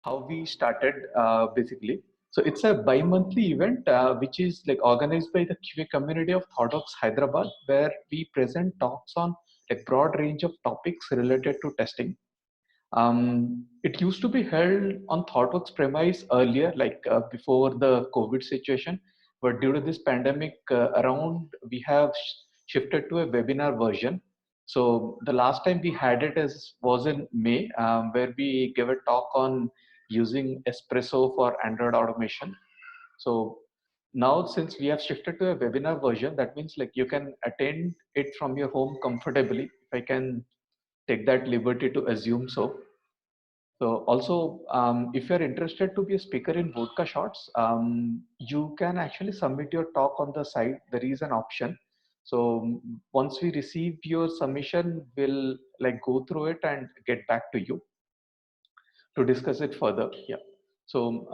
how we started basically. So it's a bi-monthly event which is like organized by the QA community of ThoughtWorks Hyderabad, where we present talks on a broad range of topics related to testing. It used to be held on ThoughtWorks premise earlier, like before the COVID situation, but due to this pandemic around, we have shifted to a webinar version. So the last time we had it was in May, where we gave a talk on using Espresso for Android automation. So now, since we have shifted to a webinar version, that means like you can attend it from your home comfortably. If I can take that liberty to assume so. So also, if you're interested to be a speaker in Vodka Shots, you can actually submit your talk on the site. There is an option. So once we receive your submission, we'll like go through it and get back to you to discuss it further. Yeah. So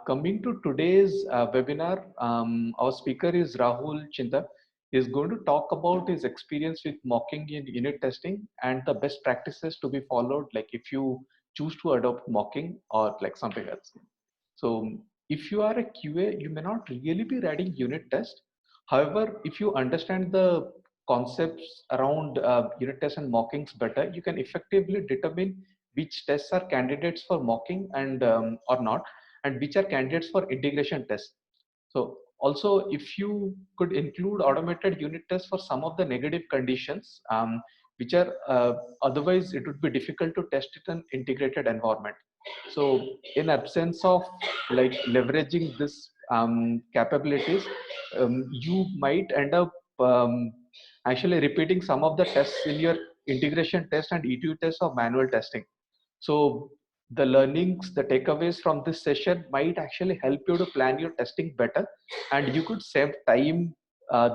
coming to today's webinar, our speaker is Rahul Chinta. He's going to talk about his experience with mocking in unit testing and the best practices to be followed, like if you choose to adopt mocking or like something else. So if you are a QA, you may not really be writing unit test. However, if you understand the concepts around unit tests and mockings better, you can effectively determine which tests are candidates for mocking and or not, and which are candidates for integration tests. So also, if you could include automated unit tests for some of the negative conditions, which are otherwise it would be difficult to test it in integrated environment. So in absence of like leveraging this capabilities, you might end up actually repeating some of the tests in your integration test and ETU test or manual testing. So the learnings, the takeaways from this session might actually help you to plan your testing better, and you could save time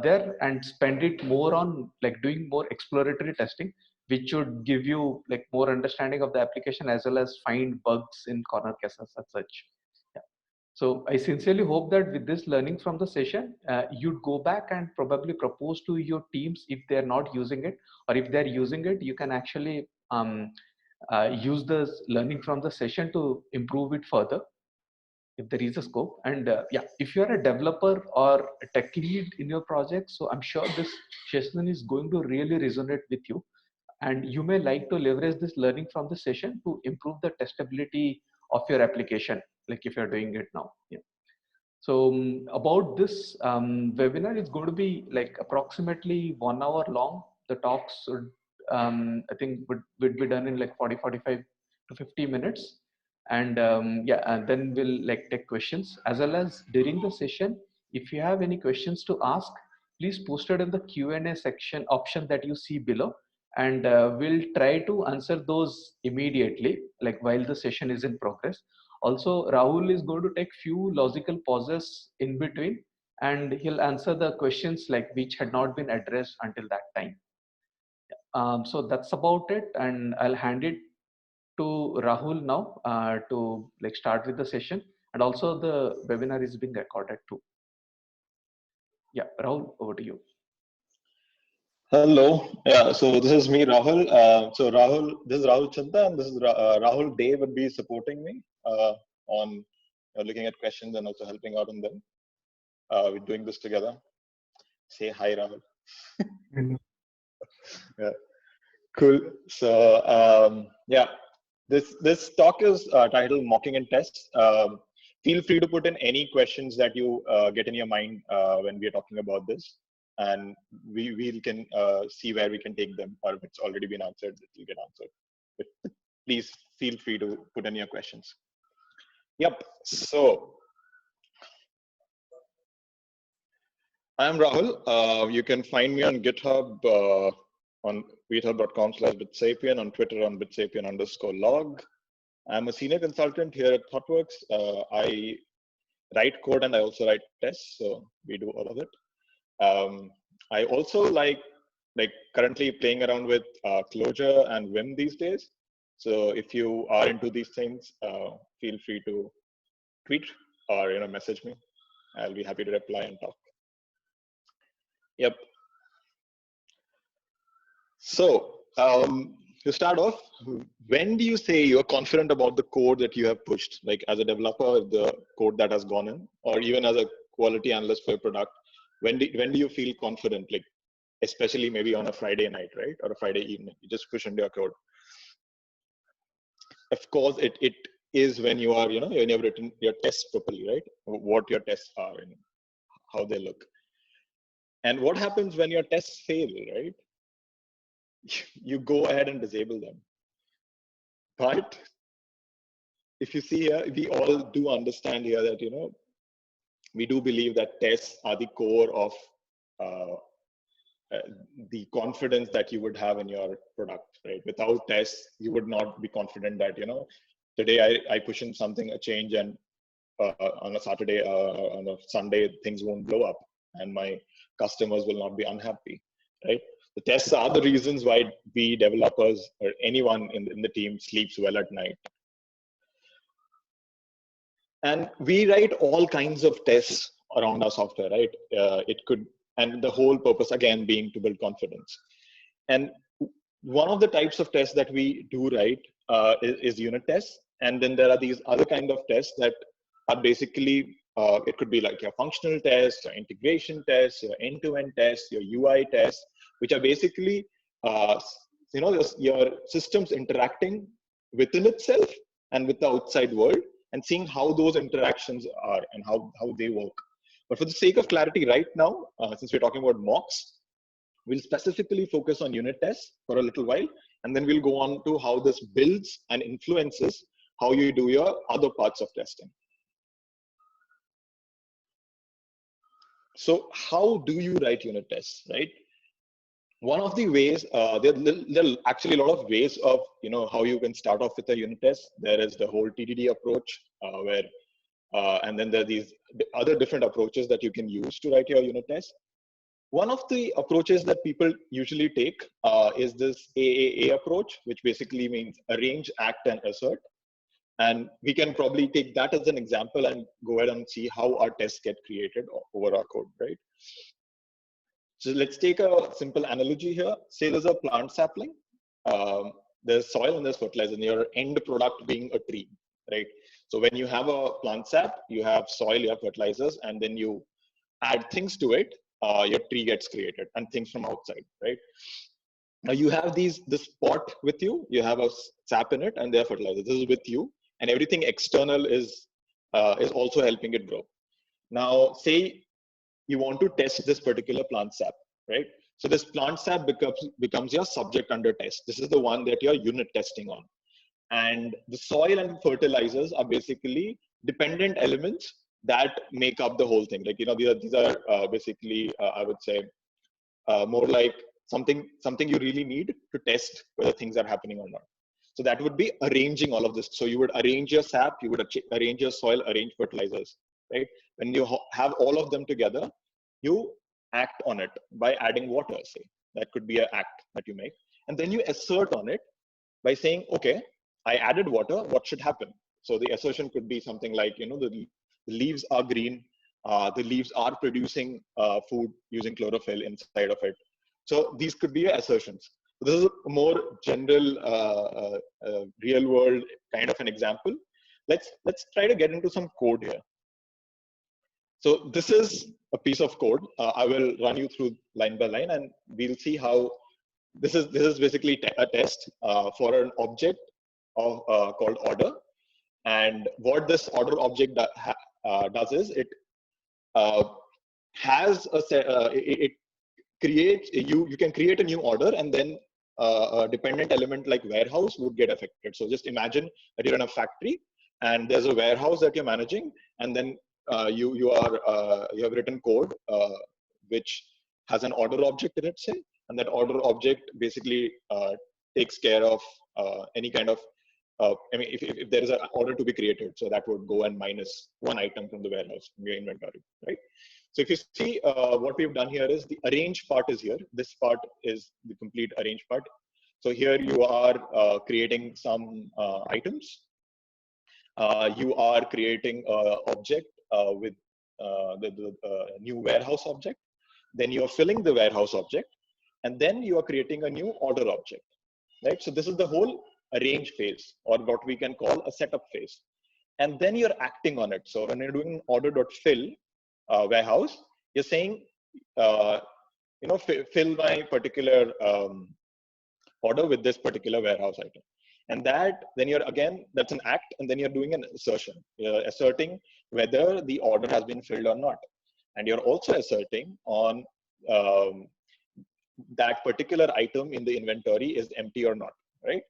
there and spend it more on like doing more exploratory testing, which should give you like more understanding of the application as well as find bugs in corner cases as such. Yeah. So I sincerely hope that with this learning from the session, you'd go back and probably propose to your teams if they're not using it, or if they're using it, you can actually use this learning from the session to improve it further if there is a scope. And yeah, if you're a developer or a tech lead in your project, so I'm sure this session is going to really resonate with you, and you may like to leverage this learning from the session to improve the testability of your application, like if you're doing it now. Yeah. So about this webinar, it's going to be like approximately 1 hour long. The talks would, I think would be done in like 45 to 50 minutes. And yeah, and then we'll like take questions as well as during the session. If you have any questions to ask, please post it in the Q&A section option that you see below. And we'll try to answer those immediately, like while the session is in progress. Also, Rahul is going to take few logical pauses in between, and he'll answer the questions like which had not been addressed until that time. So that's about it, and I'll hand it to Rahul now to like start with the session, and also the webinar is being recorded too. Yeah, Rahul, over to you. Hello. Yeah, so this is me, Rahul. This is Rahul Chanta, and this is Rahul Day would be supporting me on looking at questions and also helping out on them. We're doing this together. Say hi, Rahul. Yeah, cool. So yeah, this talk is titled "Mocking and Tests." Feel free to put in any questions that you get in your mind when we are talking about this, and we can see where we can take them, or if it's already been answered, it will get answered. But please feel free to put in your questions. Yep. So I'm Rahul. You can find me on GitHub on github.com/bitsapien, on Twitter on bitsapien_log. I'm a senior consultant here at ThoughtWorks. I write code and I also write tests, so we do all of it. I also like currently playing around with Clojure and Vim these days. So if you are into these things, feel free to tweet or message me. I'll be happy to reply and talk. Yep. So to start off, when do you say you're confident about the code that you have pushed? Like as a developer, the code that has gone in, or even as a quality analyst for a product, when do you feel confident? Like especially maybe on a Friday night, right, or a Friday evening, you just push into your code. Of course, it is when you are, when you've written your tests properly, right? What your tests are and how they look. And what happens when your tests fail, right? You go ahead and disable them. But if you see here, we all do understand here that, we do believe that tests are the core of uh, the confidence that you would have in your product, right? Without tests, you would not be confident that, today I push in something, a change, and on a Saturday, on a Sunday, things won't blow up and my customers will not be unhappy, right? The tests are the reasons why we developers or anyone in the team sleeps well at night. And we write all kinds of tests around our software, right? And the whole purpose again being to build confidence. And one of the types of tests that we do write is unit tests. And then there are these other kind of tests that are basically, it could be like your functional tests, your integration tests, your end-to-end tests, your UI tests, which are basically, your systems interacting within itself and with the outside world, and seeing how those interactions are and how they work. But for the sake of clarity right now, since we're talking about mocks, we'll specifically focus on unit tests for a little while, and then we'll go on to how this builds and influences how you do your other parts of testing. So how do you write unit tests, right? One of the ways, there are actually a lot of ways of, how you can start off with a unit test. There is the whole TDD approach, and then there are these other different approaches that you can use to write your unit test. One of the approaches that people usually take is this AAA approach, which basically means arrange, act, and assert. And we can probably take that as an example and go ahead and see how our tests get created over our code, right? So let's take a simple analogy here. Say there's a plant sapling, there's soil and there's fertilizer, and your end product being a tree, right? So when you have a plant sap, you have soil, you have fertilizers, and then you add things to it, your tree gets created and things from outside, right? Now you have this pot with you, you have a sap in it and there are fertilizers. This is with you, and everything external is also helping it grow. Now say you want to test this particular plant sap, right? So this plant sap becomes your subject under test. This is the one that you're unit testing on. And the soil and fertilizers are basically dependent elements that make up the whole thing. Like, these are basically, I would say, more like something you really need to test whether things are happening or not. So that would be arranging all of this. So you would arrange your sap, you would arrange your soil, arrange fertilizers, right? When you have all of them together, you act on it by adding water, say. That could be an act that you make. And then you assert on it by saying, okay, I added water, what should happen? So the assertion could be something like, the leaves are green, the leaves are producing food using chlorophyll inside of it. So these could be your assertions. This is a more general, real world kind of an example. Let's try to get into some code here. So this is a piece of code. I will run you through line by line, and we'll see how this is basically a test for an object of called order. And what this order object does is it has it creates you can create a new order, and then a dependent element like warehouse would get affected. So just imagine that you're in a factory and there's a warehouse that you're managing, and then you have written code which has an order object in it, say, and that order object basically takes care of any kind of I mean, if there is an order to be created, so that would go and minus one item from the warehouse, from your inventory, right? So if you see what we've done here is the arrange part is here. This part is the complete arrange part. So here you are creating some items. You are creating an object with the new warehouse object. Then you are filling the warehouse object, and then you are creating a new order object. right? So this is the whole arrange phase, or what we can call a setup phase. And then you're acting on it. So when you're doing order.fill warehouse, you're saying, fill my particular order with this particular warehouse item. And that, then you're again, that's an act, and then you're doing an assertion. You're asserting whether the order has been filled or not. And you're also asserting on that particular item in the inventory is empty or not, right?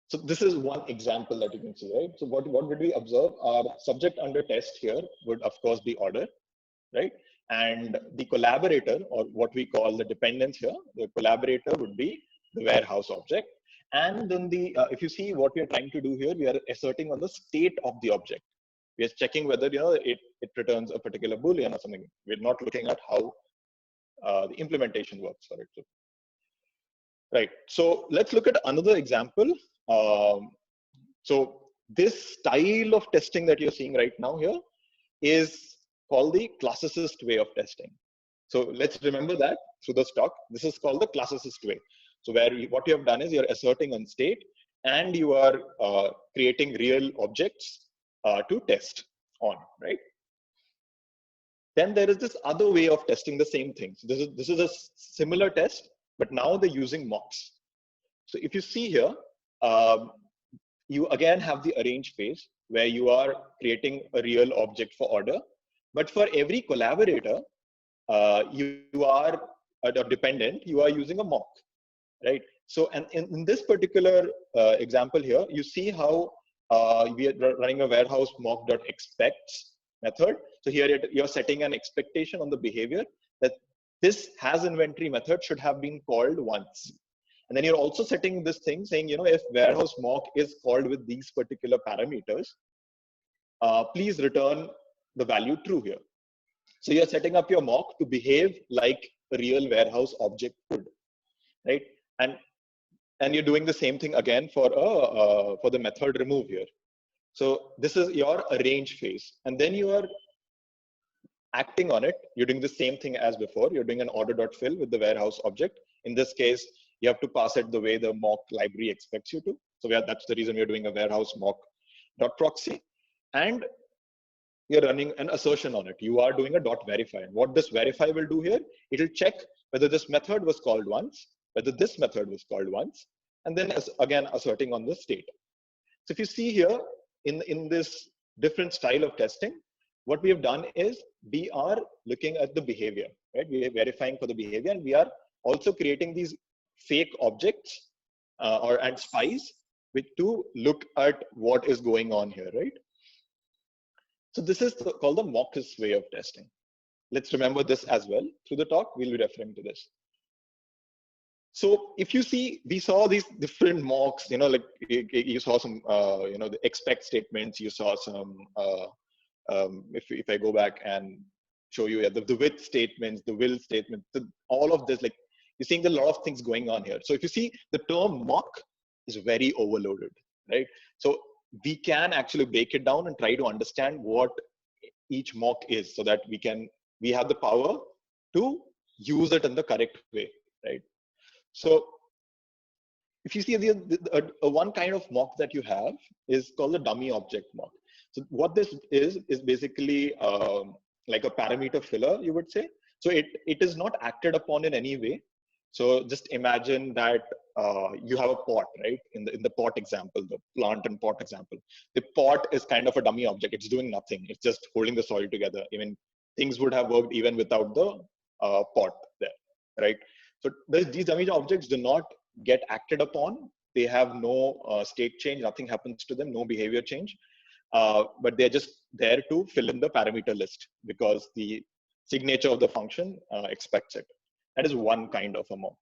So this is one example that you can see, right? So what would we observe? Our subject under test here would of course be order, right? And the collaborator, or what we call the dependence here, the collaborator would be the warehouse object. And then if you see what we are trying to do here, we are asserting on the state of the object. We are checking whether it returns a particular Boolean or something. We're not looking at how the implementation works for it. So, right. So let's look at another example. So this style of testing that you're seeing right now here is called the classicist way of testing. So let's remember that through the talk. This is called the classicist way. So what you have done is you're asserting on state, and you are creating real objects to test on, right? Then there is this other way of testing the same thing. So this is a similar test, but now they're using mocks. So if you see here, you again have the arrange phase where you are creating a real object for order. But for every collaborator, you are a dependent, you are using a mock, right? So, and in this particular example here, you see how we are running a warehouse mock.expects method. So here you're setting an expectation on the behavior that this has inventory method should have been called once. And then you're also setting this thing saying, if warehouse mock is called with these particular parameters, please return the value true here. So you're setting up your mock to behave like a real warehouse object would, right? And you're doing the same thing again for the method remove here. So this is your arrange phase, and then you are acting on it. You're doing the same thing as before. You're doing an order.fill with the warehouse object. In this case, you have to pass it the way the mock library expects you to. So that's the reason we're doing a warehouse mock.proxy, and you're running an assertion on it. You are doing a .verify. And what this verify will do here, it'll check whether this method was called once, whether this method was called once, and then again asserting on the state. So if you see here in this different style of testing, what we have done is we are looking at the behavior, right? We are verifying for the behavior, and we are also creating these fake objects and spies to look at what is going on here, right? So this is called the mockist way of testing. Let's remember this as well. Through the talk, we'll be referring to this. So if you see, we saw these different mocks, like you saw some, the expect statements, you saw some, if I go back and show you the with statements, the will statements, all of this, like you're seeing a lot of things going on here. So if you see, the term mock is very overloaded, right? So we can actually break it down and try to understand what each mock is, so that we have the power to use it in the correct way, right? So if you see one kind of mock that you have is called the dummy object mock. So what this is basically like a parameter filler, you would say. So it is not acted upon in any way. So just imagine that you have a pot, right? In the pot example, the plant and pot example, the pot is kind of a dummy object. It's doing nothing. It's just holding the soil together. Even things would have worked even without the pot there, right? So these dummy objects do not get acted upon. They have no state change. Nothing happens to them. No behavior change. But they're just there to fill in the parameter list because the signature of the function expects it. That is one kind of a mock.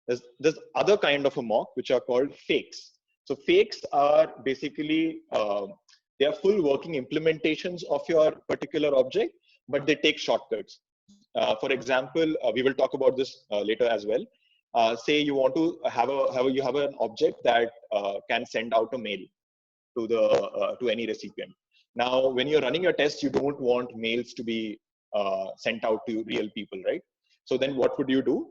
There's other kind of a mock which are called fakes. So fakes are basically, they are full working implementations of your particular object, but they take shortcuts. For example, we will talk about this later as well. Say you want to have an object that can send out a mail to any recipient. Now, when you're running your test, you don't want mails to be sent out to real people, right? So then what would you do?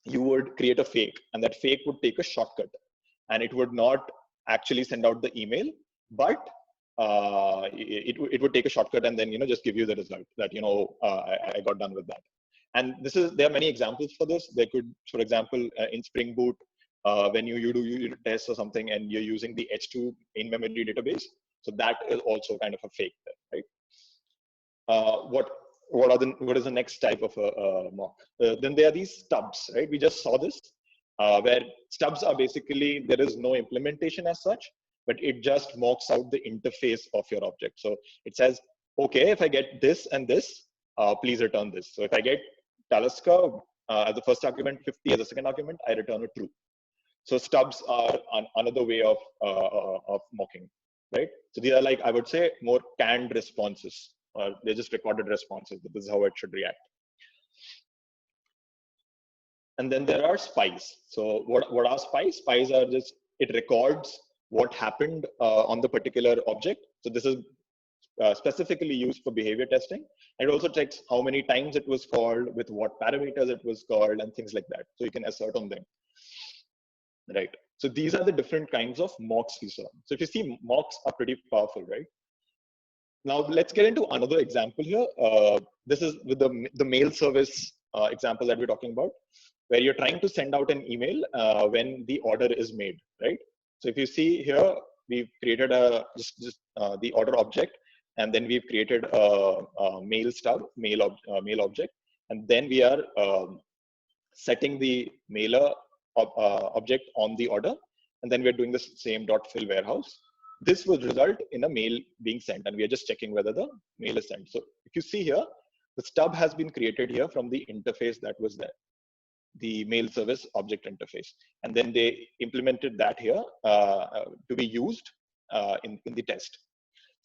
you would create a fake, and that fake would take a shortcut, and it would not actually send out the email, but it would take a shortcut and then just give you the result that I got done with that. And there are many examples for this. There could, for example, in Spring Boot, when you do your tests or something and you're using the H2 in-memory database, so that is also kind of a fake there, right? What is the next type of a mock? Then there are these stubs, right? We just saw this, where stubs are basically, there is no implementation as such, but it just mocks out the interface of your object. So it says, okay, if I get this and this, please return this. So if I get Talisker as the first argument, 50 as the second argument, I return a true. So stubs are another way of mocking, right? So these are, like, I would say, more canned responses. They're just recorded responses, but this is how it should react. And then there are spies. So what are spies? Spies are just, it records what happened on the particular object. So this is specifically used for behavior testing. And it also checks how many times it was called, with what parameters it was called, and things like that. So you can assert on them, right? So these are the different kinds of mocks we saw. So if you see, mocks are pretty powerful, right? Now let's get into another example here. This is with the mail service example that we're talking about, where you're trying to send out an email when the order is made, right? So if you see here, we've created the order object, and then we've created a mail stub, mail object, and then we are setting the mailer object on the order, and then we're doing the same .fill warehouse. This will result in a mail being sent, and we are just checking whether the mail is sent. So if you see here, the stub has been created here from the interface that was there, the mail service object interface. And then they implemented that here to be used in the test.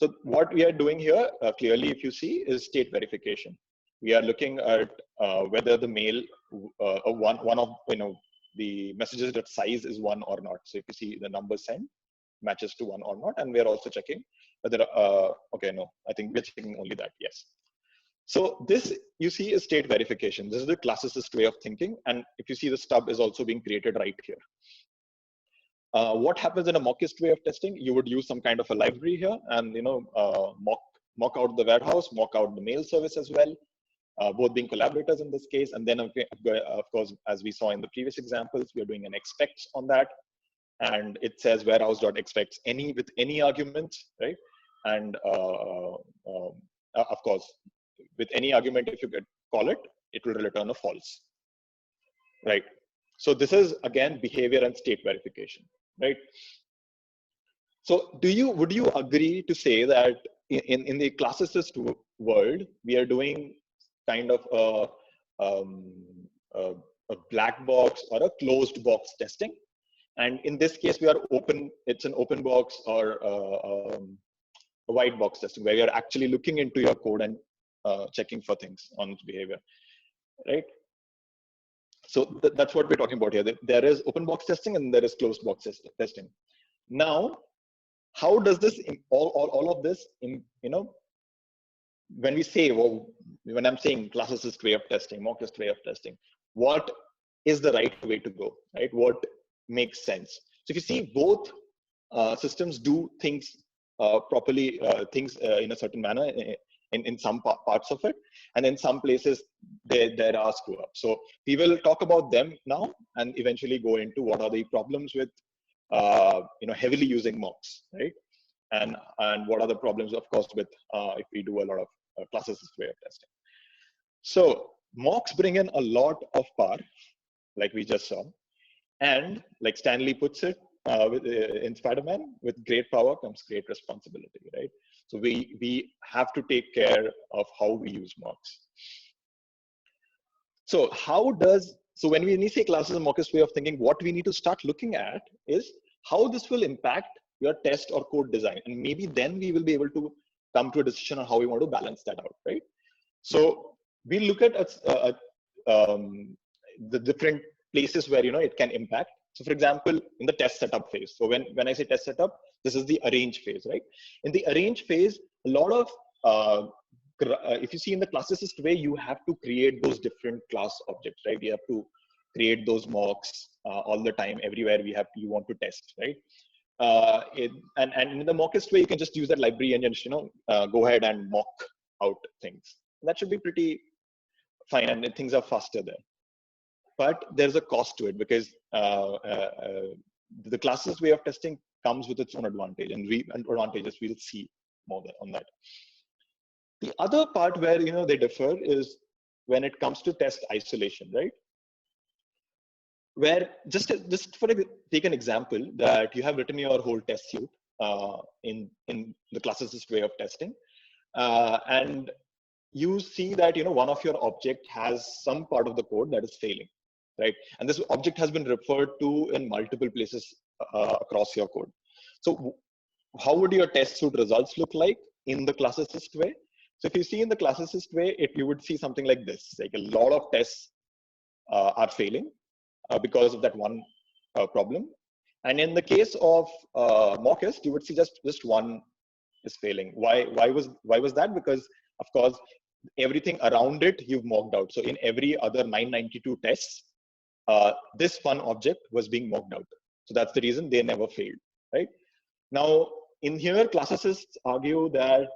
So what we are doing here, clearly, if you see, is state verification. We are looking at whether the mail, one of the messages that size is 1 or not. So if you see the number sent matches to 1 or not, and we are also checking whether okay, no, I think we're checking only that, yes. So this, you see, is state verification. This is the classicist way of thinking, and if you see, the stub is also being created right here. What happens in a mockist way of testing? You would use some kind of a library here, and mock out the warehouse, mock out the mail service as well, both being collaborators in this case. And then, okay, of course, as we saw in the previous examples, we are doing an expects on that, and it says warehouse.expects with any arguments, right? And of course, with any argument, if you call it, it will return a false, right? So this is, again, behavior and state verification, right? So would you agree to say that in the classicist world, we are doing kind of a black box or a closed box testing? And in this case, we are open, it's an open box or a white box testing, where you're actually looking into your code and checking for things on its behavior, right? So that's what we're talking about here. There is open box testing and there is closed box testing. Now, how does this, all of this, when we say, well, when I'm saying classicist way of testing, mockist way of testing, what is the right way to go, right? What makes sense? So if you see, both systems do things properly, things in a certain manner in some parts of it, and in some places there are screw ups. So we will talk about them now, and eventually go into what are the problems with heavily using mocks, right? And what are the problems, of course, with if we do a lot of classicist way of testing. So mocks bring in a lot of power, like we just saw, and like Stanley puts it in Spider-Man, with great power comes great responsibility, right? So we have to take care of how we use mocks. So when we say classes and mockist way of thinking, what we need to start looking at is how this will impact your test or code design, and maybe then we will be able to come to a decision on how we want to balance that out, right? So we look at the different places where it can impact. So for example, in the test setup phase. So when I say test setup, this is the arrange phase, right? In the arrange phase, a lot of if you see in the classicist way, you have to create those different class objects, right? You have to create those mocks all the time, everywhere you want to test, right? And in the mockist way, you can just use that library and just go ahead and mock out things. That should be pretty fine, and things are faster there. But there's a cost to it, because the classes way of testing comes with its own advantage, and advantages we'll see more on that. The other part where they differ is when it comes to test isolation, right? Where just for take an example that you have written your whole test suite in the classicist way of testing, and you see that one of your object has some part of the code that is failing, right? And this object has been referred to in multiple places across your code. So how would your test suite results look like in the classicist way? So if you see in the classicist way, you would see something like this, like a lot of tests are failing because of that one problem. And in the case of mockist, you would see just one is failing. Why was that? Because of course everything around it you've mocked out. So in every other 992 tests, this one object was being mocked out. So that's the reason they never failed, right? Now in here, classicists argue that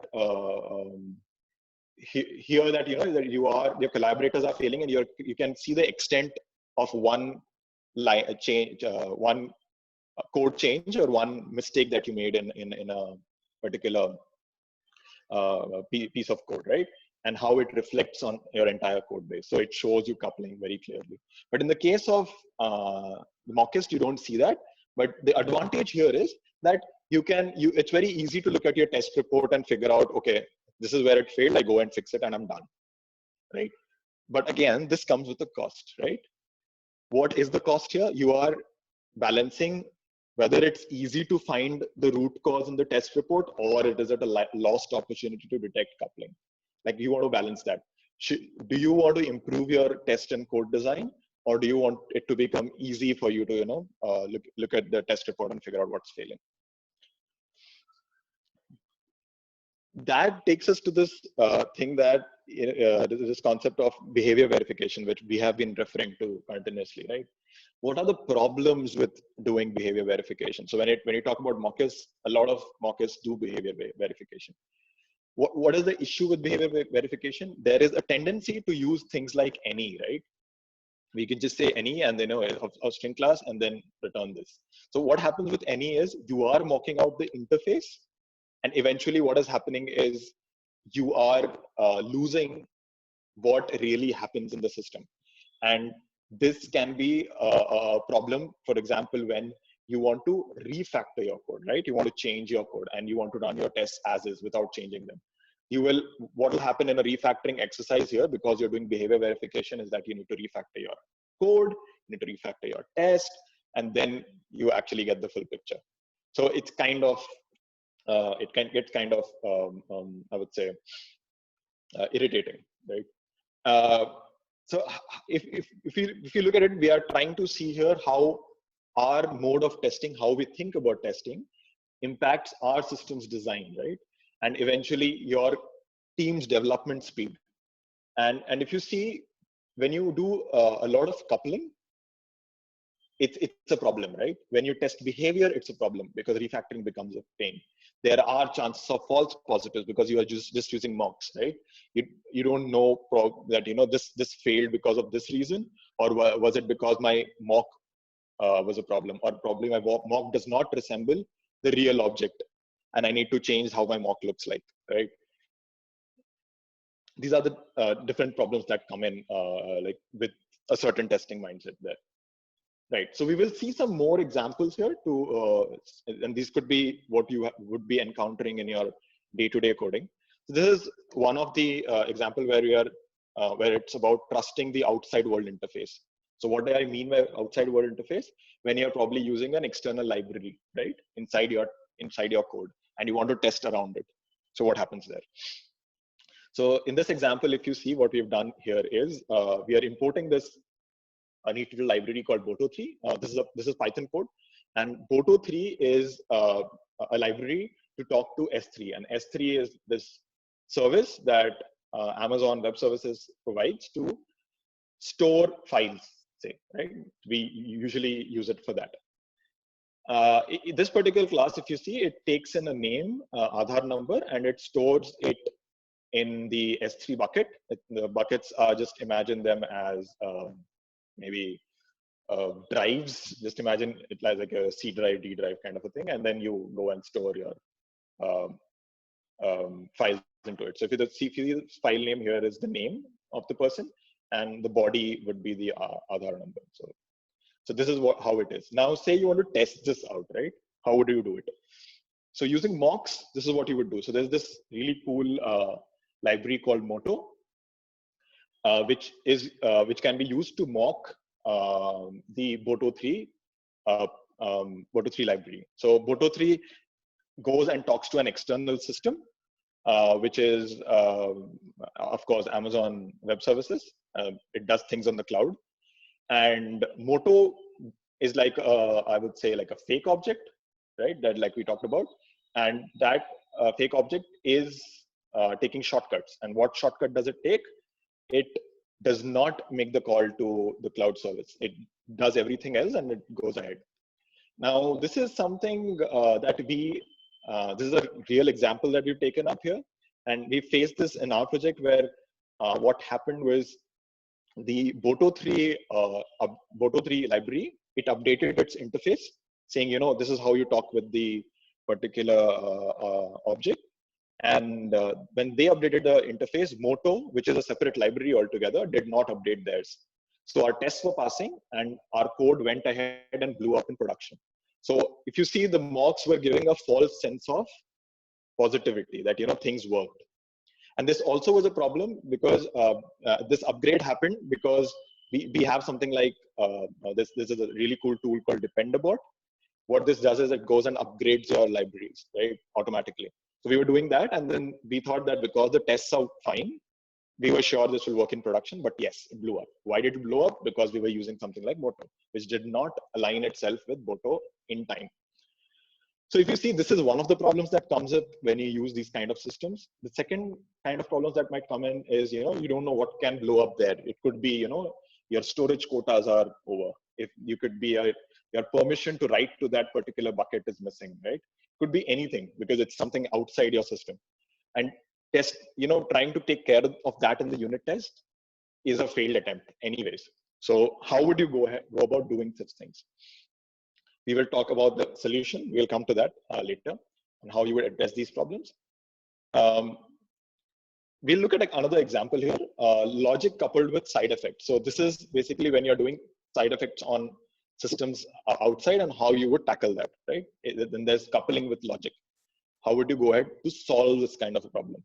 here that that your collaborators are failing, and you can see the extent of one line change, one code change, or one mistake that you made in a particular piece of code, right? And how it reflects on your entire code base. So it shows you coupling very clearly. But in the case of the mockist, you don't see that. But the advantage here is that it's very easy to look at your test report and figure out, okay, this is where it failed, I go and fix it and I'm done, right? But again, this comes with a cost, right? What is the cost here? You are balancing whether it's easy to find the root cause in the test report, or it is at a lost opportunity to detect coupling. Like, you want to balance that. Do you want to improve your test and code design, or do you want it to become easy for you to look at the test report and figure out what's failing? That takes us to this thing that this concept of behavior verification, which we have been referring to continuously, right? What are the problems with doing behavior verification? So when you talk about mockists, a lot of mockists do behavior verification. What is the issue with behavior verification? There is a tendency to use things like any, right? We can just say any and then of string class and then return this. So what happens with any is you are mocking out the interface, and eventually what is happening is you are losing what really happens in the system. And this can be a problem, for example, when you want to refactor your code, right? You want to change your code and you want to run your tests as is without changing them. What will happen in a refactoring exercise here, because you're doing behavior verification, is that you need to refactor your code, you need to refactor your test, and then you actually get the full picture. So it's kind of, it can get kind of, I would say, irritating, right? So if you look at it, we are trying to see here how our mode of testing, how we think about testing, impacts our system's design, right? And eventually your team's development speed. And if you see, when you do a lot of coupling, it's a problem, right? When you test behavior, it's a problem because refactoring becomes a pain. There are chances of false positives because you are just using mocks, right? You don't know that this failed because of this reason, or was it because my mock was a problem, or probably my mock does not resemble the real object, and I need to change how my mock looks like, right? These are the different problems that come in like with a certain testing mindset there. Right. So we will see some more examples here and these could be what you would be encountering in your day-to-day coding. So this is one of the example where where it's about trusting the outside world interface. So what do I mean by outside world interface? When you're probably using an external library, right, inside your code, and you want to test around it. So what happens there? So in this example, if you see, what we've done here is we are importing this a neat little library called Boto3. This is Python code, and Boto3 is a library to talk to S3, and S3 is this service that Amazon Web Services provides to store files. say, right? We usually use it for that. This particular class, if you see, it takes in a name, Aadhaar number, and it stores it in the S3 bucket. The buckets are, just imagine them as maybe drives. Just imagine it like a C drive, D drive kind of a thing, and then you go and store your files into it. So if you see the file name here is the name of the person, and the body would be the Aadhaar number. So this is how it is. Now, say you want to test this out, right? How would you do it? So using mocks, this is what you would do. So there's this really cool library called Moto, which can be used to mock the Boto3 library. So Boto3 goes and talks to an external system, which is, of course, Amazon Web Services. It does things on the cloud. And Moto is like, I would say, like a fake object, right? That, like we talked about. And that fake object is taking shortcuts. And what shortcut does it take? It does not make the call to the cloud service. It does everything else and it goes ahead. Now, this is something that this is a real example that we've taken up here. And we faced this in our project where what happened was the Boto3 library, it updated its interface saying, this is how you talk with the particular object. And when they updated the interface, Moto, which is a separate library altogether, did not update theirs. So our tests were passing and our code went ahead and blew up in production. So if you see, the mocks were giving a false sense of positivity that, things worked. And this also was a problem because this upgrade happened because we have something like this is a really cool tool called Dependabot. What this does is it goes and upgrades your libraries, right, automatically. So we were doing that, and then we thought that because the tests are fine, we were sure this will work in production, but yes, it blew up. Why did it blow up? Because we were using something like Moto, which did not align itself with Boto in time. So if you see, this is one of the problems that comes up when you use these kind of systems. The second kind of problems that might come in is, you don't know what can blow up there. It could be, your storage quotas are over. If you could be your permission to write to that particular bucket is missing, right? Could be anything because it's something outside your system. And trying to take care of that in the unit test is a failed attempt anyways. So how would you go about doing such things? We will talk about the solution. We'll come to that later and how you would address these problems. We'll look at another example here, logic coupled with side effects. So this is basically when you're doing side effects on systems outside and how you would tackle that, right? Then there's coupling with logic. How would you go ahead to solve this kind of a problem,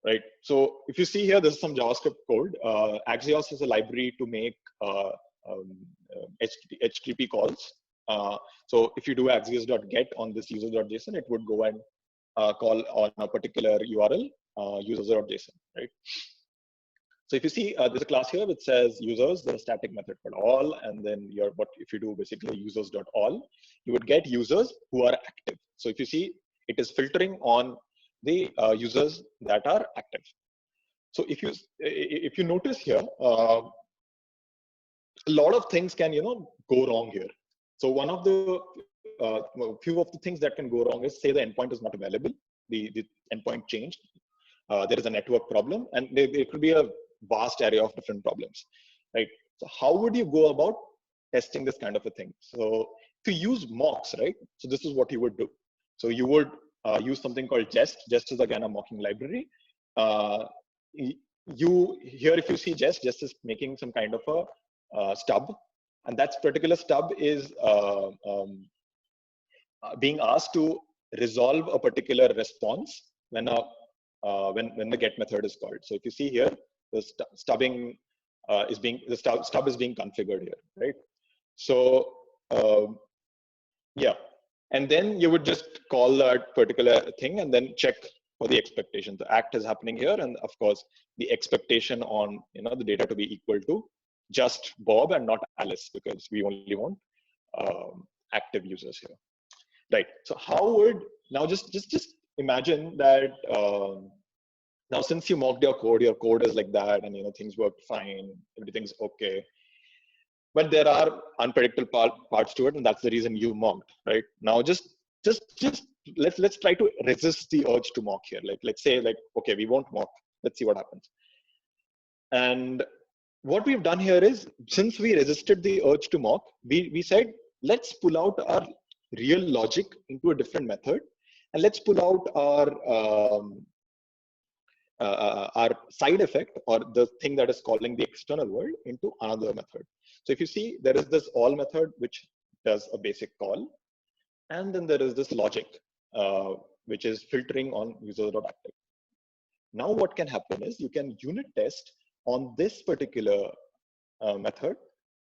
right? So if you see here, this is some JavaScript code. Axios is a library to make HTTP calls. So if you do axios.get on this users.json, it would go and call on a particular URL, users.json, right? So if you see, there's a class here which says users, there's a static method called all, and then if you do basically users.all, you would get users who are active. So if you see, it is filtering on the users that are active. So if you notice here, a lot of things can go wrong here. So one of the few of the things that can go wrong is, say the endpoint is not available, the endpoint changed, there is a network problem, and there could be a vast area of different problems, right? So how would you go about testing this kind of a thing? So to use mocks, right? So this is what you would do. So you would use something called Jest. Jest is again a mocking library. Here, if you see Jest is making some kind of a stub, and that particular stub is being asked to resolve a particular response when the get method is called. So if you see here, the stub is being configured here, right? So yeah, and then you would just call that particular thing and then check for the expectation. The act is happening here, and of course the expectation on the data to be equal to just Bob and not Alice, because we only want active users here, right? So how would now just imagine that now since you mocked your code is like that, and things worked fine, everything's okay. but there are unpredictable parts to it, and that's the reason you mocked, right? Now, just let's try to resist the urge to mock here. Like, let's say, like, okay, we won't mock. Let's see what happens. And what we've done here is, since we resisted the urge to mock, we said, let's pull out our real logic into a different method, and let's pull out our side effect, or the thing that is calling the external world, into another method. So if you see, there is this all method which does a basic call, and then there is this logic which is filtering on user.active. Now what can happen is, you can unit test on this particular method,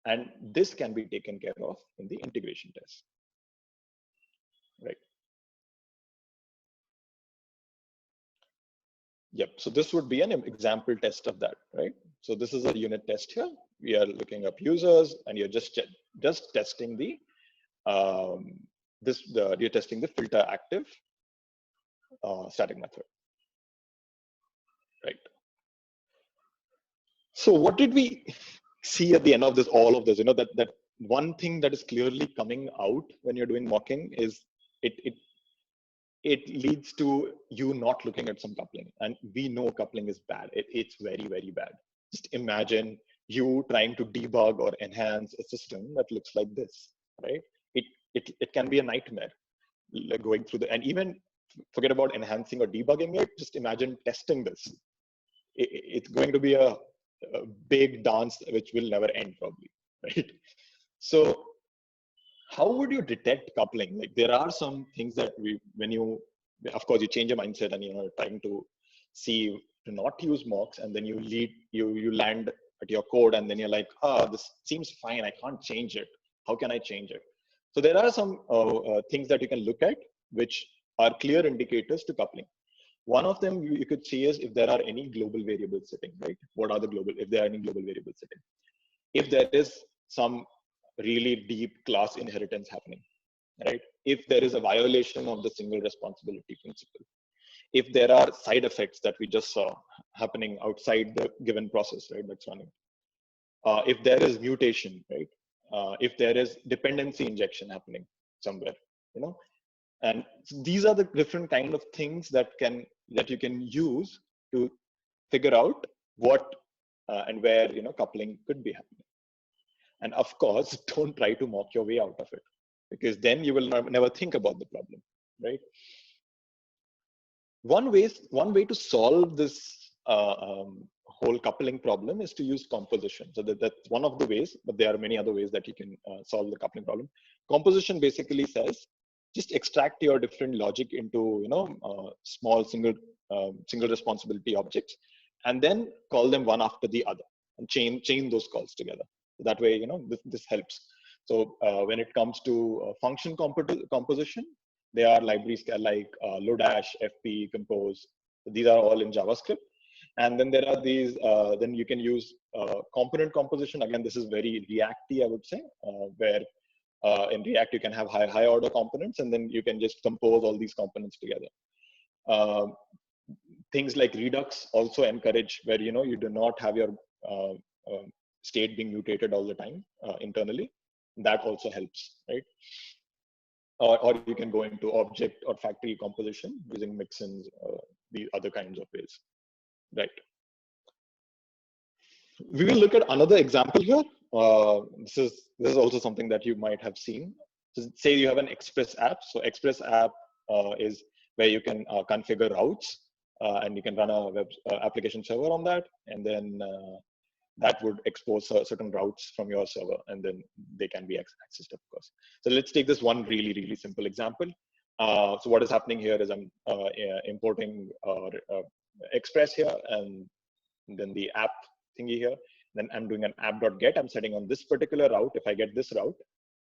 and this can be taken care of in the integration test, right? Yep, so this would be an example test of that, right? So this is a unit test here. We are looking up users, and you're just testing the you're testing the filter active static method, right? So what did we see at the end of this, all of this? You know, that one thing that is clearly coming out when you're doing mocking is it leads to you not looking at some coupling, and we know coupling is bad. It's very, very bad. Just imagine you trying to debug or enhance a system that looks like this, right? It can be a nightmare, like going through and even forget about enhancing or debugging it. Just imagine testing this. It's going to be a big dance which will never end, probably, right? So how would you detect coupling? Like, there are some things that when you, of course, you change your mindset, and you're trying to see to not use mocks, and then you land at your code, and then you're like, this seems fine, I can't change it. How can I change it? So there are some things that you can look at which are clear indicators to coupling. One of them you could see is if there are any global variables sitting, right? What are the global, if there are any global variables sitting? If there is some really deep class inheritance happening, right? If there is a violation of the single responsibility principle, if there are side effects that we just saw happening outside the given process, right, that's running, if there is mutation, right, if there is dependency injection happening somewhere, you know, and these are the different kind of things that you can use to figure out what and where, you know, coupling could be happening. And of course, don't try to mock your way out of it, because then you will never think about the problem, right? One way to solve this whole coupling problem is to use composition. So that's one of the ways, but there are many other ways that you can solve the coupling problem. Composition basically says, just extract your different logic into, you know, small single responsibility objects, and then call them one after the other, and chain those calls together. That way, you know, this helps. So when it comes to function composition, there are libraries like Lodash, FP, Compose. These are all in JavaScript. And then there are these, then you can use component composition. Again, this is very React-y, I would say, where in React, you can have high order components, and then you can just compose all these components together. Things like Redux also encourage where, you know, you do not have your state being mutated all the time internally. That also helps, right? Or you can go into object or factory composition using mixins, the other kinds of ways, right? We will look at another example here. This is also something that you might have seen. So say you have an Express app. So Express app is where you can configure routes, and you can run a web application server on that, and then that would expose certain routes from your server, and then they can be accessed, of course. So let's take this one really, really simple example. So what is happening here is I'm importing Express here, and then the app thingy here. Then I'm doing an app.get. I'm setting on this particular route. If I get this route,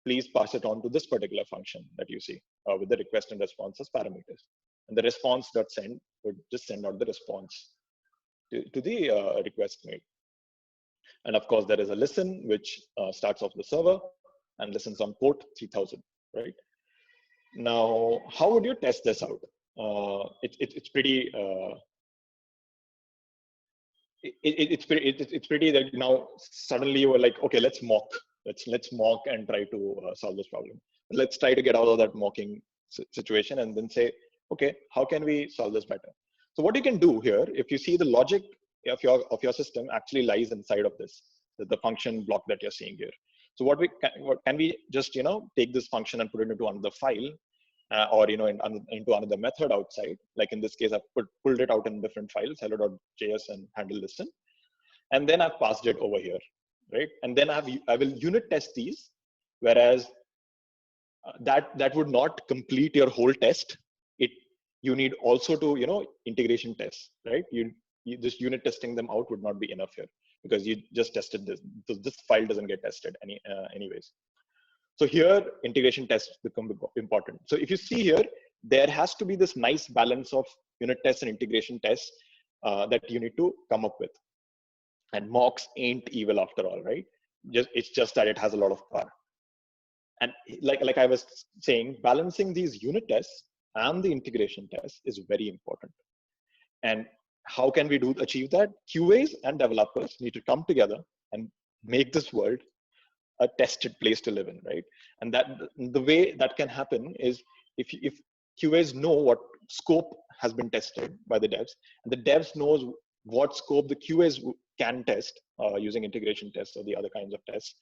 please pass it on to this particular function that you see with the request and response as parameters. And the response.send would just send out the response to the request made. And of course, there is a listen, which starts off the server and listens on port 3000, right? Now, how would you test this out? It's pretty it's pretty that now suddenly you were like, okay, let's mock Let's mock and try to solve this problem. Let's try to get out of that mocking situation and then say, okay, how can we solve this better? So what you can do here, if you see the logic of your system actually lies inside of this, the function block that you're seeing here. So what can we just take this function and put it into another file, or into another method outside. Like in this case, I've pulled it out in different files, hello.js and handle listen, and then I've passed it over here, right? And then I will unit test these, whereas that would not complete your whole test. You need also to integration tests, right? You just unit testing them out would not be enough here, because you just tested this. So this file doesn't get tested anyways. So here, integration tests become important. So if you see here, there has to be this nice balance of unit tests and integration tests that you need to come up with. And mocks ain't evil after all, right? It's just that it has a lot of power. And like I was saying, balancing these unit tests and the integration tests is very important. And how can we achieve that? QAs and developers need to come together and make this world a tested place to live in, right? And that the way that can happen is if QAs know what scope has been tested by the devs, and the devs knows what scope the QAs can test using integration tests or the other kinds of tests,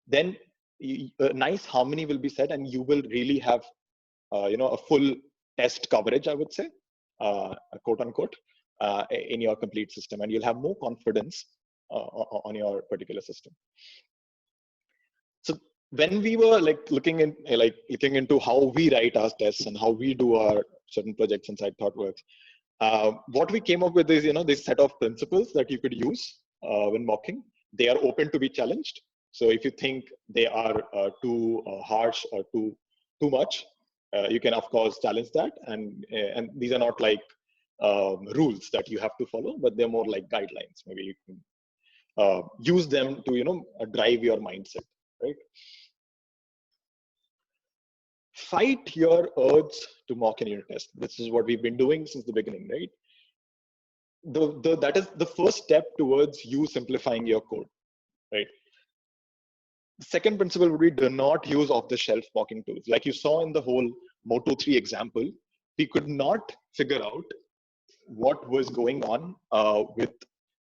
then a nice harmony will be set, and you will really have a full test coverage, I would say, quote unquote, in your complete system, and you'll have more confidence on your particular system. So when we were looking into how we write our tests and how we do our certain projects inside ThoughtWorks, what we came up with is this set of principles that you could use when mocking. They are open to be challenged. So if you think they are too harsh or too much, you can of course challenge that. And these are not like rules that you have to follow, but they're more like guidelines. Maybe you can use them to drive your mindset. Right? Fight your urge to mock in unit test. This is what we've been doing since the beginning, right? That is the first step towards you simplifying your code, right? The second principle would be do not use off-the-shelf mocking tools. Like you saw in the whole Moto 3 example, we could not figure out what was going on with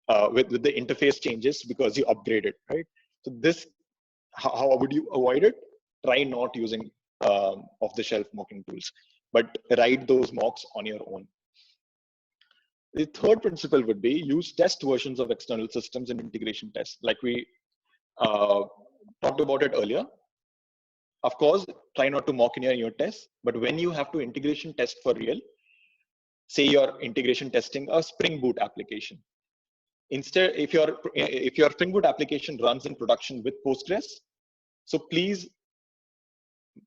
the interface changes because you upgraded, right? So this, how would you avoid it? Try not using off-the-shelf mocking tools, but write those mocks on your own. The third principle would be use test versions of external systems in integration tests. Like we talked about it earlier. Of course, try not to mock in your tests, but when you have to integration test for real, say you're integration testing a Spring Boot application. Instead, if your Spring Boot application runs in production with Postgres, so please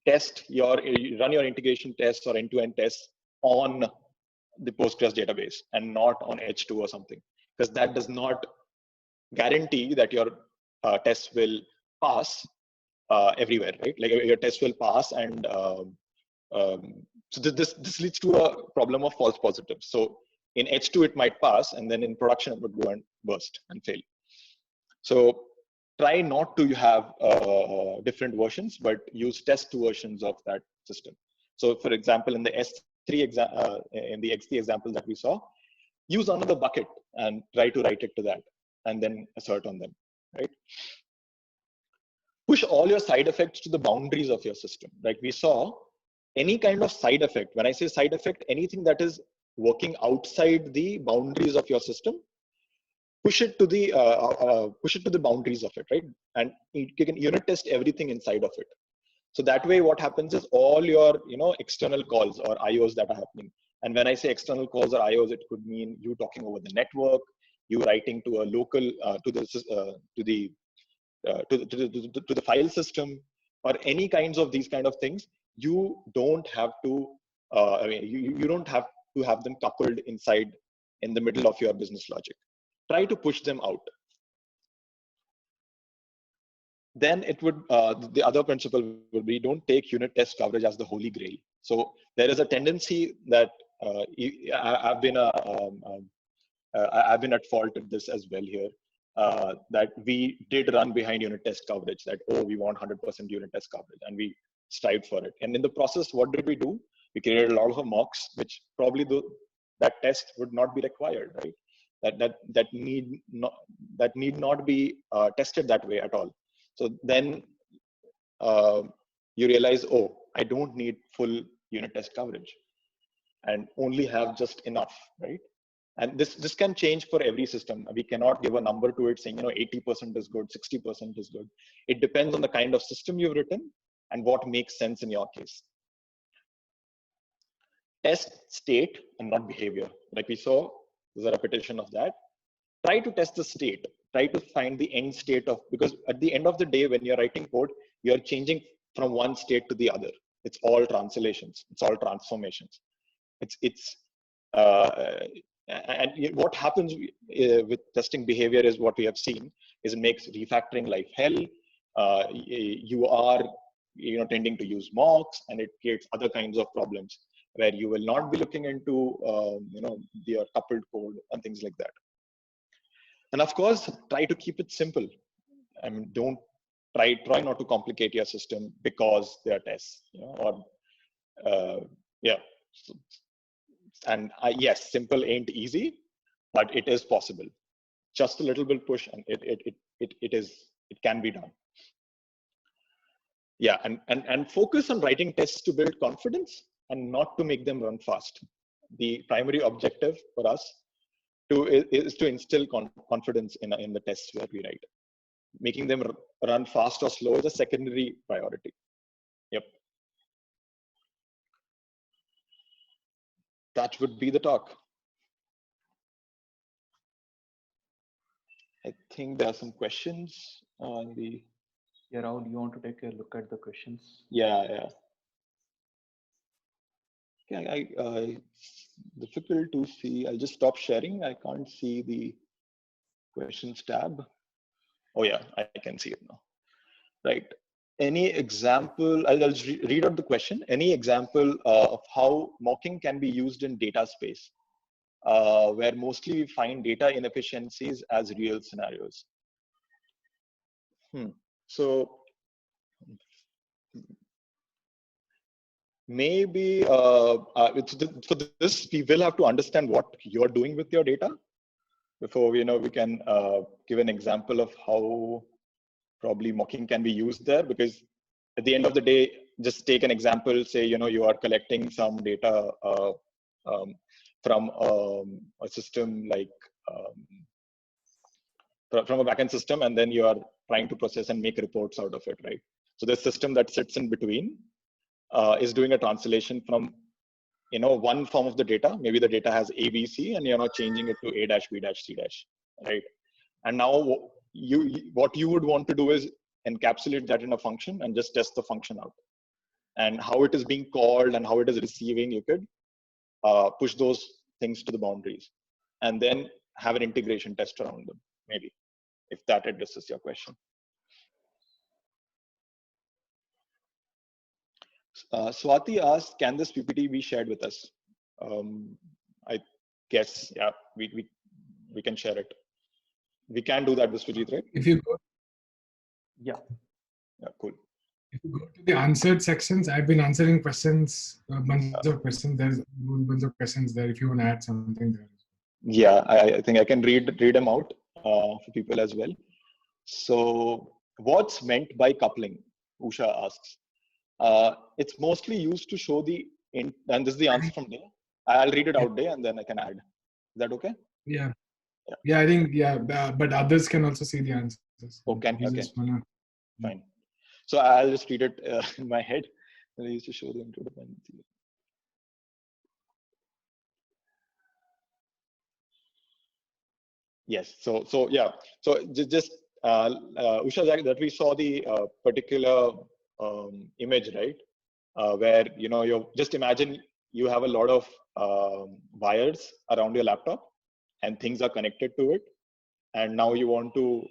run your integration tests or end-to-end tests on the Postgres database and not on H2 or something, because that does not guarantee that your tests will pass everywhere, right? Like your tests will pass, and so this leads to a problem of false positives. So in H2 it might pass, and then in production it would go and burst and fail. So try not to have different versions, but use test versions of that system. So for example, in the in the X3 example that we saw, use another bucket and try to write it to that, and then assert on them, right? Push all your side effects to the boundaries of your system. Like we saw, any kind of side effect, when I say side effect, anything that is working outside the boundaries of your system, push it to the boundaries of it, right? And you can unit test everything inside of it. So that way, what happens is all your external calls or IOs that are happening. And when I say external calls or IOs, it could mean you talking over the network, you writing to a local to the file system, or any kinds of these kind of things. You don't have to. You don't have to have them coupled inside in the middle of your business logic. Try to push them out. Then it would, the other principle would be don't take unit test coverage as the holy grail. So there is a tendency that I've been at fault at this as well here. that we did run behind unit test coverage, that, oh, we want 100% unit test coverage, and we strived for it. And in the process, what did we do? We created a lot of mocks, which probably that test would not be required, right? That need not be tested that way at all. So then you realize, oh, I don't need full unit test coverage, and only have just enough, right? And this can change for every system. We cannot give a number to it saying, 80% is good, 60% is good. It depends on the kind of system you've written and what makes sense in your case. Test state and not behavior. Like we saw, there's a repetition of that. Try to test the state. Try to find the end state of, because at the end of the day, when you're writing code, you're changing from one state to the other. It's all translations. It's all transformations. And what happens with testing behavior is what we have seen is it makes refactoring life hell. You are tending to use mocks, and it creates other kinds of problems where you will not be looking into your coupled code and things like that. And of course, try to keep it simple. I mean, don't try not to complicate your system because they are tests, And yes, simple ain't easy, but it is possible. Just a little bit push, and it can be done. Yeah, and focus on writing tests to build confidence and not to make them run fast. The primary objective for us is to instill confidence in the tests that we write. Making them run fast or slow is a secondary priority. Yep. That would be the talk. I think there are some questions on the. Yeah, Rahul, you want to take a look at the questions? Yeah. Okay, difficult to see. I'll just stop sharing. I can't see the questions tab. Oh yeah, I can see it now. Right. Any example? I'll read out the question. Any example of how mocking can be used in data space, where mostly we find data inefficiencies as real scenarios? So maybe for this, we will have to understand what you're doing with your data before we can give an example of how probably mocking can be used there. Because at the end of the day, just take an example, say, you are collecting some data from a system like from a backend system, and then you are trying to process and make reports out of it, right? So the system that sits in between is doing a translation from one form of the data. Maybe the data has A, B, C, and you're not changing it to A dash, B dash, C dash, right? And now what you would want to do is encapsulate that in a function and just test the function out. And how it is being called and how it is receiving, you could push those things to the boundaries and then have an integration test around them, maybe, if that addresses your question. Swati asked, can this PPT be shared with us? I guess, yeah, we can share it. We can do that, Viswajit, right? If you go, yeah, cool. If you go to the answered sections, I've been answering questions, a bunch of questions. There's a bunch of questions there. If you want to add something there. Yeah, I think I can read them out for people as well. So, what's meant by coupling? Usha asks. It's mostly used to show and this is the answer from Day. I'll read it out, Day, and then I can add. Is that okay? Yeah. I think, but others can also see the answers. Okay. Fine. So I'll just read it in my head. I used to show the interdependency. Yes. So yeah. So just Usha, that we saw the particular image, right? Where you just imagine you have a lot of wires around your laptop, and things are connected to it, and now you want to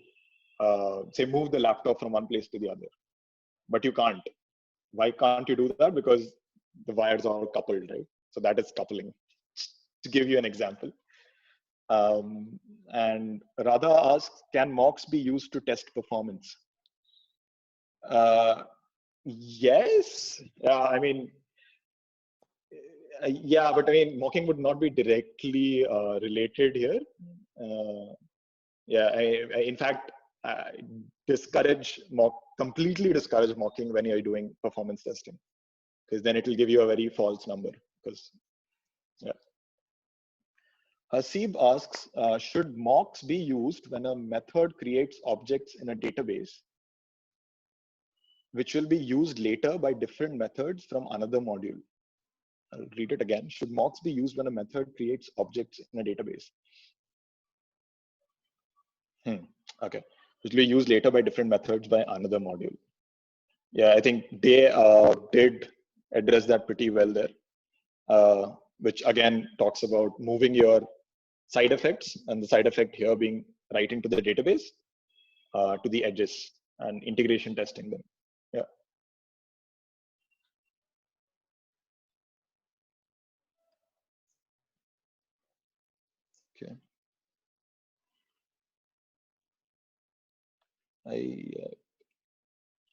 say move the laptop from one place to the other, but you can't. Why can't you do that? Because the wires are all coupled, right? So that is coupling. To give you an example. And Radha asks, can mocks be used to test performance? Yes. I mean, yeah, but I mean, mocking would not be directly related here. Yeah, in fact, completely discourage mocking when you're doing performance testing, because then it will give you a very false number. Because, yeah. Hasib asks, should mocks be used when a method creates objects in a database, which will be used later by different methods from another module? I'll read it again. Should mocks be used when a method creates objects in a database? Okay, which will be used later by different methods by another module. Yeah, I think they did address that pretty well there, which again talks about moving your side effects, and the side effect here being writing to the database, to the edges and integration testing them. Yeah. Okay.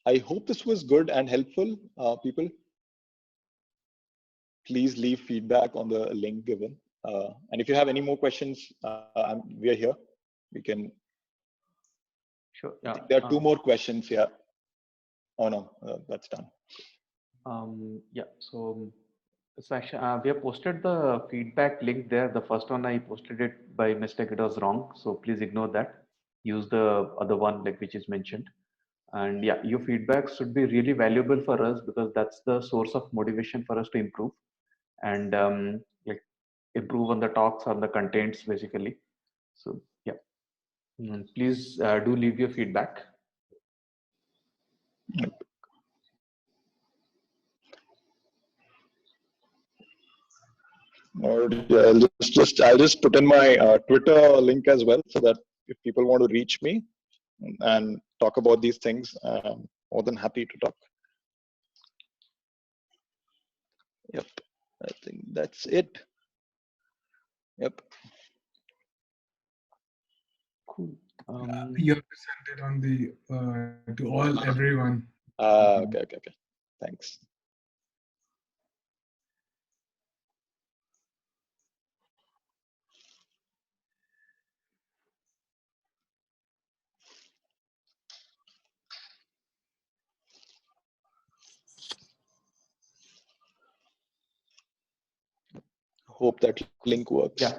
I hope this was good and helpful, people. Please leave feedback on the link given. And if you have any more questions, we are here. We can. Sure. Yeah. There are two more questions here. Oh no, that's done. Yeah. So actually, we have posted the feedback link there. The first one I posted it by mistake. It was wrong. So please ignore that. Use the other one like which is mentioned. And yeah, your feedback should be really valuable for us, because that's the source of motivation for us to improve and like improve on the talks or the contents basically. So yeah, please do leave your feedback. Or yeah, I'll just put in my Twitter link as well, so that if people want to reach me and talk about these things, I'm more than happy to talk. Yep, I think that's it. Yep. Cool. You have to send it on the to everyone. Okay. Thanks. Hope that link works. Yeah,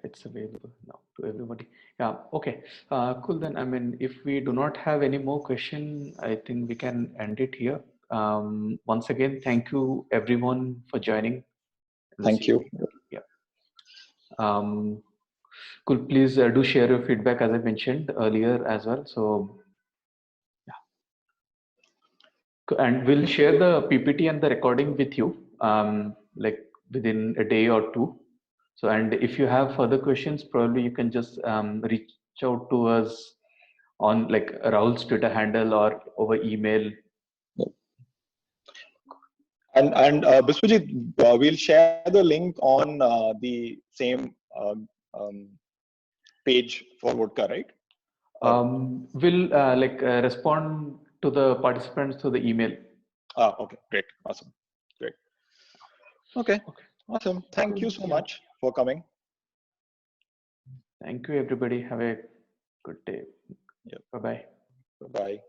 it's available now to everybody. Yeah, okay, cool. Then, I mean, if we do not have any more question, I think we can end it here. Once again, thank you everyone for joining. Thank you. Yeah. Cool. Please do share your feedback as I mentioned earlier as well. So, yeah. And we'll share the PPT and the recording with you, like within a day or two. So, and if you have further questions, probably you can just reach out to us on like Rahul's Twitter handle or over email. And Biswajit, we'll share the link on the same page for Vodka, right? We'll respond to the participants through the email. Okay, great, awesome, great. Okay, awesome. Thank you so much for coming. Thank you, everybody. Have a good day. Yep. Bye-bye. Bye-bye.